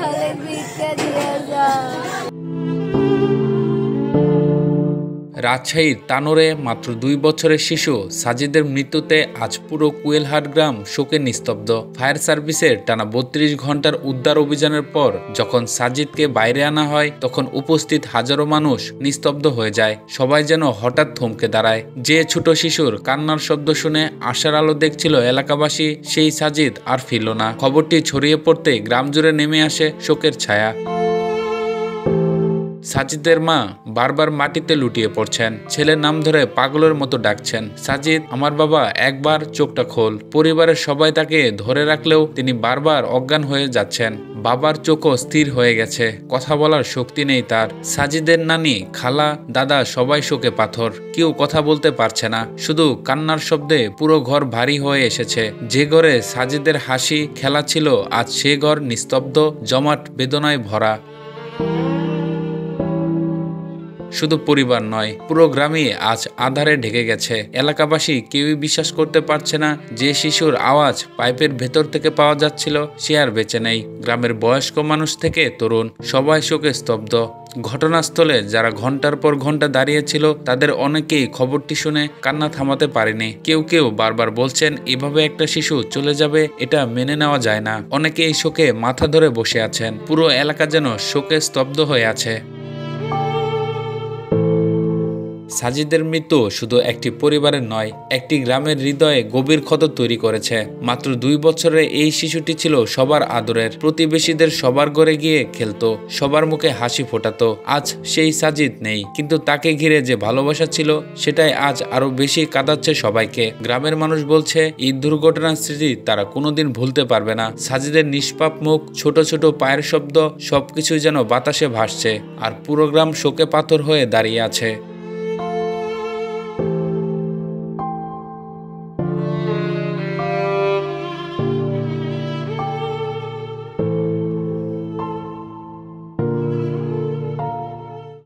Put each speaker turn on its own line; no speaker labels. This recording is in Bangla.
হলে ভিক্ষা দিয়ে যাও।
রাজশাহীর তানোরে মাত্র 2 বছরের শিশু সাজিদের মৃত্যুতে আজ পুরো কুয়েলহাট গ্রাম শোকে নিস্তব্ধ। ফায়ার সার্ভিসের টানা 32 ঘন্টার উদ্ধার অভিযানের পর যখন সাজিদকে বাইরে আনা হয় তখন উপস্থিত হাজারো মানুষ নিস্তব্ধ হয়ে যায়। সবাই যেন হঠাৎ থমকে দাঁড়ায়। যে ছোট শিশুর কান্নার শব্দ শুনে আশার আলো দেখছিল এলাকাবাসী, সেই সাজিদ আর ফিরল না। খবরটি ছড়িয়ে পড়তে গ্রাম জুড়ে নেমে আসে শোকের ছায়া। সাজিদের মা বারবার মাটিতে লুটিয়ে পড়ছেন, ছেলের নাম ধরে পাগলের মতো ডাকছেন, সাজিদ আমার বাবা, একবার চোখটা খোল। পরিবারের সবাই তাকে ধরে রাখলেও তিনি বারবার অজ্ঞান হয়ে যাচ্ছেন। বাবার চোখও স্থির হয়ে গেছে, কথা বলার শক্তি নেই তার। সাজিদের নানি, খালা, দাদা সবাই শোকে পাথর, কেউ কথা বলতে পারছে না। শুধু কান্নার শব্দে পুরো ঘর ভারী হয়ে এসেছে। যে ঘরে সাজিদের হাসি খেলা ছিল আজ সে ঘর নিস্তব্ধ, জমাট বেদনায় ভরা। শুধু পরিবার নয়, পুরো গ্রামই আজ আঁধারে ঢেকে গেছে। এলাকাবাসী কেউই বিশ্বাস করতে পারছে না যে শিশুর আওয়াজ পাইপের ভেতর থেকে পাওয়া যাচ্ছিল সে আর বেঁচে নেই। গ্রামের বয়স্ক মানুষ থেকে তরুণ সবাই শোকে স্তব্ধ। ঘটনাস্থলে যারা ঘন্টার পর ঘন্টা দাঁড়িয়েছিল তাদের অনেকেই খবরটি শুনে কান্না থামাতে পারেনি। কেউ কেউ বারবার বলছেন এভাবে একটা শিশু চলে যাবে এটা মেনে নেওয়া যায় না। অনেকেই শোকে মাথা ধরে বসে আছেন। পুরো এলাকা যেন শোকে স্তব্ধ হয়ে আছে। সাজিদের মৃত্যু শুধু একটি পরিবারের নয়, একটি গ্রামের হৃদয়ে গভীর ক্ষত তৈরি করেছে। মাত্র 2 বছরের এই শিশুটি ছিল সবার আদরের, প্রতিবেশীদের সবার ঘরে গিয়ে খেলতো, সবার মুখে হাসি ফোটাতো। আজ সেই সাজিদ নেই, কিন্তু তাকে ঘিরে যে ভালোবাসা ছিল সেটাই আজ আরো বেশি কাঁদাচ্ছে সবাইকে। গ্রামের মানুষ বলছে এই দুর্ঘটনার স্মৃতি তারা কোনোদিন ভুলতে পারবে না। সাজিদের নিষ্পাপ মুখ, ছোট ছোট পায়ের শব্দ, সবকিছুই যেন বাতাসে ভাসছে, আর পুরো গ্রাম শোকে পাথর হয়ে দাঁড়িয়ে আছে।